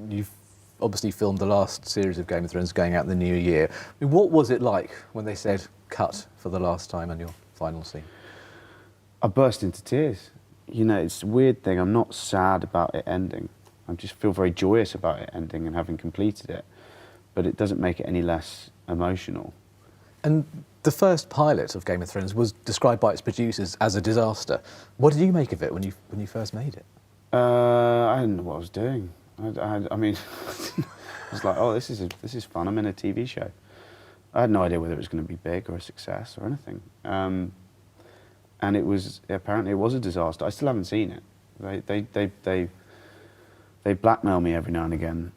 you've obviously filmed the last series of Game of Thrones going out in the new year. I mean, what was it like when they said cut for the last time on your final scene? I burst into tears. You know, it's a weird thing. I'm not sad about it ending. I just feel very joyous about it ending and having completed it. But it doesn't make it any less emotional. And the first pilot of Game of Thrones was described by its producers as a disaster. What did you make of it when you first made it? I didn't know what I was doing. I mean, I was like, oh, this is fun. I'm in a TV show. I had no idea whether it was going to be big or a success or anything. And apparently it was a disaster. I still haven't seen it. They blackmail me every now and again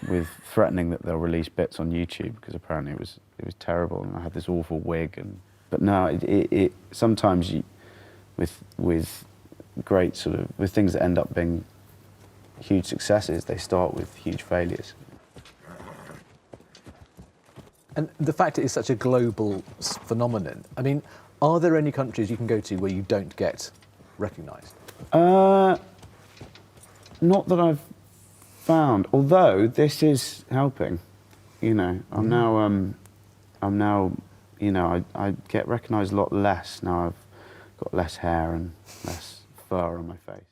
with threatening that they'll release bits on YouTube because apparently it was terrible and I had this awful wig. But no, it sometimes with great with things that end up being huge successes, they start with huge failures. And the fact it is such a global phenomenon, I mean, are there any countries you can go to where you don't get recognised? Not that I've found, although this is helping. You know, I'm now, you know, I get recognised a lot less now. I've got less hair and less fur on my face.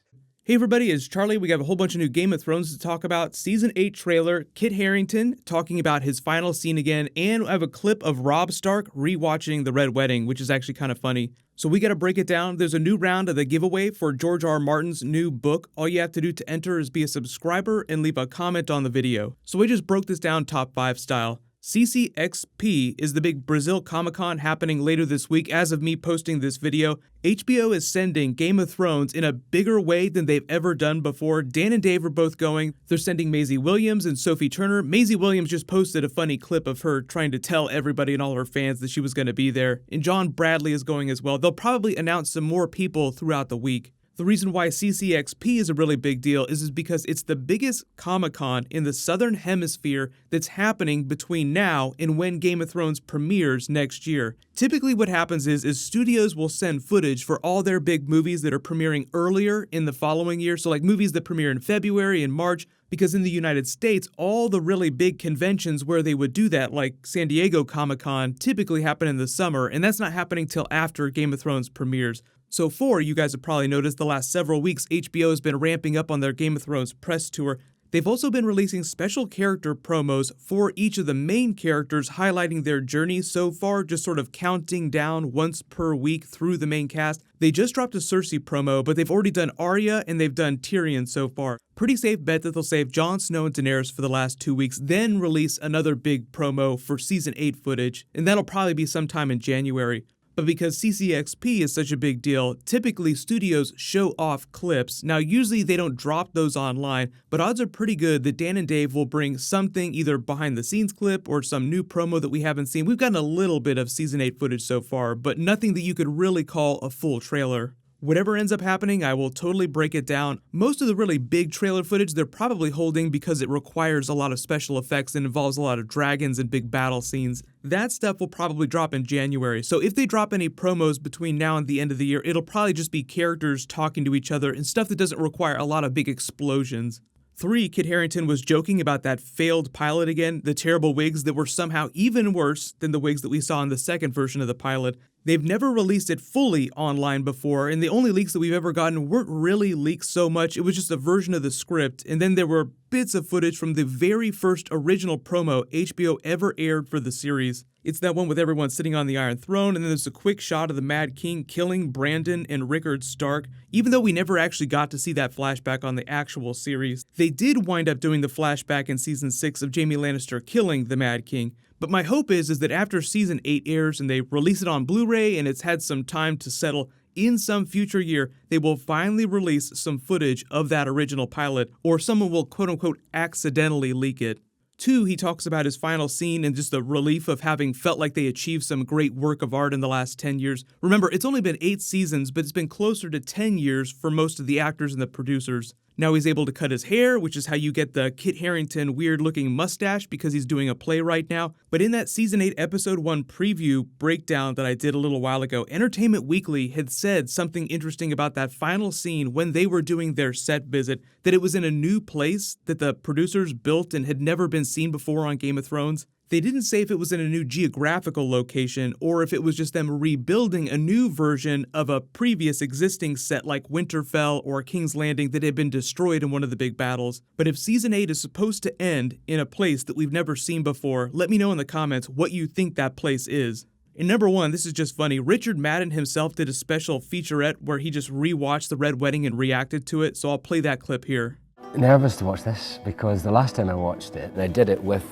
Hey everybody, it's Charlie. We got a whole bunch of new Game of Thrones to talk about. Season 8 trailer, Kit Harington talking about his final scene again, and I have a clip of Robb Stark rewatching The Red Wedding, which is actually kind of funny. So we got to break it down. There's a new round of the giveaway for George R. R. Martin's new book. All you have to do to enter is be a subscriber and leave a comment on the video. So we just broke this down top 5 style. CCXP is the big Brazil Comic-Con happening later this week. As of me posting this video, HBO is sending Game of Thrones in a bigger way than they've ever done before. Dan and Dave are both going. They're sending Maisie Williams and Sophie Turner. Maisie Williams just posted a funny clip of her trying to tell everybody and all her fans that she was going to be there. And John Bradley is going as well. They'll probably announce some more people throughout the week. The reason why CCXP is a really big deal is because it's the biggest Comic-Con in the Southern Hemisphere that's happening between now and when Game of Thrones premieres next year. Typically what happens is studios will send footage for all their big movies that are premiering earlier in the following year, so like movies that premiere in February and March, because in the United States, all the really big conventions where they would do that, like San Diego Comic-Con, typically happen in the summer, and that's not happening till after Game of Thrones premieres. So you guys have probably noticed the last several weeks, HBO has been ramping up on their Game of Thrones press tour. They've also been releasing special character promos for each of the main characters, highlighting their journey so far, just sort of counting down once per week through the main cast. They just dropped a Cersei promo, but they've already done Arya and they've done Tyrion so far. Pretty safe bet that they'll save Jon Snow and Daenerys for the last 2 weeks, then release another big promo for Season 8 footage, and that'll probably be sometime in January. But because CCXP is such a big deal, typically studios show off clips. Now, usually they don't drop those online, but odds are pretty good that Dan and Dave will bring something, either behind the scenes clip or some new promo that we haven't seen. We've gotten a little bit of Season 8 footage so far, but nothing that you could really call a full trailer. Whatever ends up happening, I will totally break it down. Most of the really big trailer footage they're probably holding because it requires a lot of special effects and involves a lot of dragons and big battle scenes. That stuff will probably drop in January, so if they drop any promos between now and the end of the year, it'll probably just be characters talking to each other and stuff that doesn't require a lot of big explosions. 3, Kit Harington was joking about that failed pilot again, the terrible wigs that were somehow even worse than the wigs that we saw in the second version of the pilot. They've never released it fully online before, and the only leaks that we've ever gotten weren't really leaks so much. It was just a version of the script, and then there were bits of footage from the very first original promo HBO ever aired for the series. It's that one with everyone sitting on the Iron Throne, and then there's a quick shot of the Mad King killing Brandon and Rickard Stark, even though we never actually got to see that flashback on the actual series. They did wind up doing the flashback in Season 6 of Jaime Lannister killing the Mad King. But my hope is that after Season 8 airs and they release it on Blu-ray and it's had some time to settle, in some future year, they will finally release some footage of that original pilot, or someone will quote-unquote accidentally leak it. 2, he talks about his final scene and just the relief of having felt like they achieved some great work of art in the last 10 years. Remember, it's only been 8 seasons, but it's been closer to 10 years for most of the actors and the producers. Now he's able to cut his hair, which is how you get the Kit Harington weird-looking mustache because he's doing a play right now. But in that Season 8 Episode 1 preview breakdown that I did a little while ago, Entertainment Weekly had said something interesting about that final scene when they were doing their set visit, that it was in a new place that the producers built and had never been seen before on Game of Thrones. They didn't say if it was in a new geographical location or if it was just them rebuilding a new version of a previous existing set like Winterfell or King's Landing that had been destroyed in one of the big battles. But if Season 8 is supposed to end in a place that we've never seen before, let me know in the comments what you think that place is. And number one, this is just funny, Richard Madden himself did a special featurette where he just rewatched the Red Wedding and reacted to it, so I'll play that clip here. Nervous to watch this because the last time I watched it, and I did it with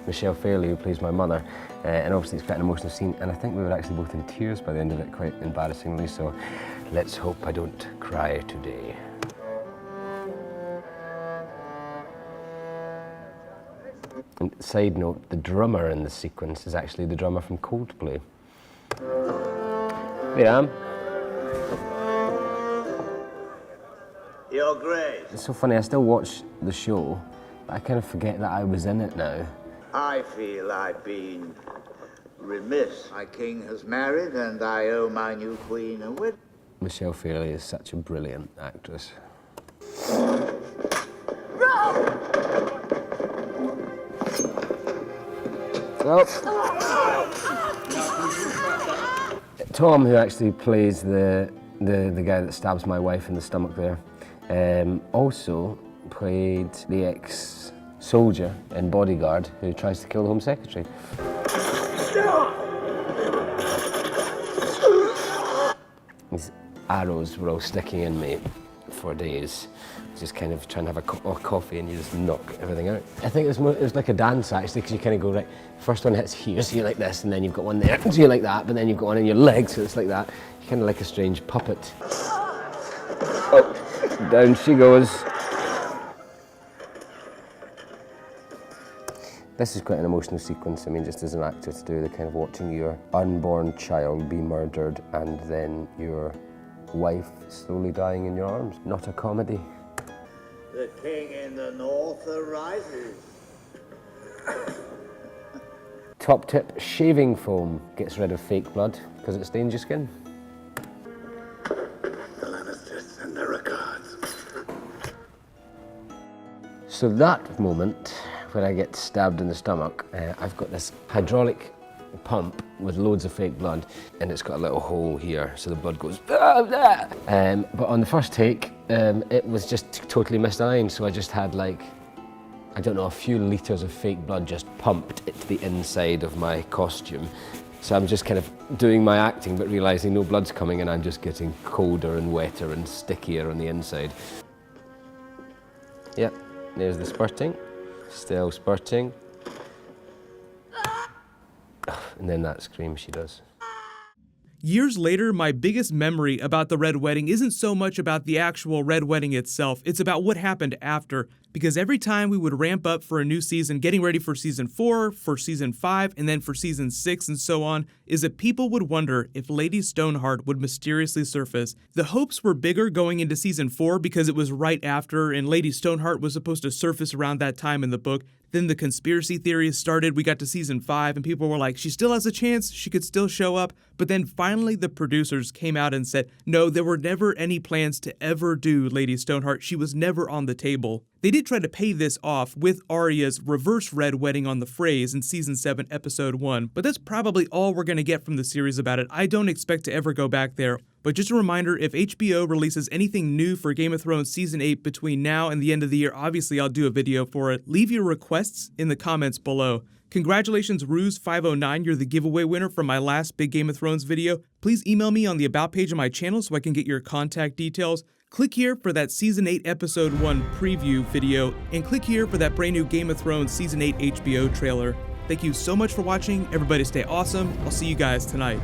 Michelle Fairley, who plays my mother, and obviously it's quite an emotional scene, and I think we were actually both in tears by the end of it, quite embarrassingly, so let's hope I don't cry today. And side note, the drummer in the sequence is actually the drummer from Coldplay. There I am. Your Grace. It's so funny, I still watch the show, but I kind of forget that I was in it now. I feel I've been remiss. My king has married, and I owe my new queen a wedding. Michelle Fairley is such a brilliant actress. So, Tom, who actually plays the guy that stabs my wife in the stomach there, also played the ex-soldier in Bodyguard who tries to kill the Home Secretary. These arrows were all sticking in me for days. Just kind of trying to have a cup of coffee and you just knock everything out. I think it was like a dance actually, because you kind of go, right, first one hits here, so you're like this, and then you've got one there, so you're like that, but then you've got one in your legs, so it's like that. You're kind of like a strange puppet. Oh, down she goes. This is quite an emotional sequence, I mean, just as an actor to do, the kind of watching your unborn child be murdered and then your wife slowly dying in your arms. Not a comedy. The king in the north arises. Top tip, shaving foam gets rid of fake blood because it stains your skin. The Lannisters send their regards. So that moment where I get stabbed in the stomach, I've got this hydraulic pump with loads of fake blood, and it's got a little hole here, so the blood goes but on the first take, it was just totally misaligned, so I just had like, I don't know, a few litres of fake blood just pumped into the inside of my costume. So I'm just kind of doing my acting, but realising no blood's coming, and I'm just getting colder and wetter and stickier on the inside. Yep, there's the spurting, still spurting. And then that scream she does. Years later, my biggest memory about the Red Wedding isn't so much about the actual Red Wedding itself, it's about what happened after. Because every time we would ramp up for a new season, getting ready for season 4, for season 5, and then for season 6 and so on, is that people would wonder if Lady Stoneheart would mysteriously surface. The hopes were bigger going into season 4 because it was right after and Lady Stoneheart was supposed to surface around that time in the book. Then the conspiracy theories started, we got to season 5, and people were like, she still has a chance, she could still show up. But then finally the producers came out and said, no, there were never any plans to ever do Lady Stoneheart, she was never on the table. They did try to pay this off with Arya's reverse Red Wedding on the phrase in season 7, episode 1, but that's probably all we're going to get from the series about it. I don't expect to ever go back there. But just a reminder, if HBO releases anything new for Game of Thrones Season 8 between now and the end of the year, obviously I'll do a video for it. Leave your requests in the comments below. Congratulations, Ruse509, you're the giveaway winner from my last big Game of Thrones video. Please email me on the About page of my channel so I can get your contact details. Click here for that Season 8 Episode 1 preview video, and click here for that brand new Game of Thrones Season 8 HBO trailer. Thank you so much for watching. Everybody stay awesome. I'll see you guys tonight.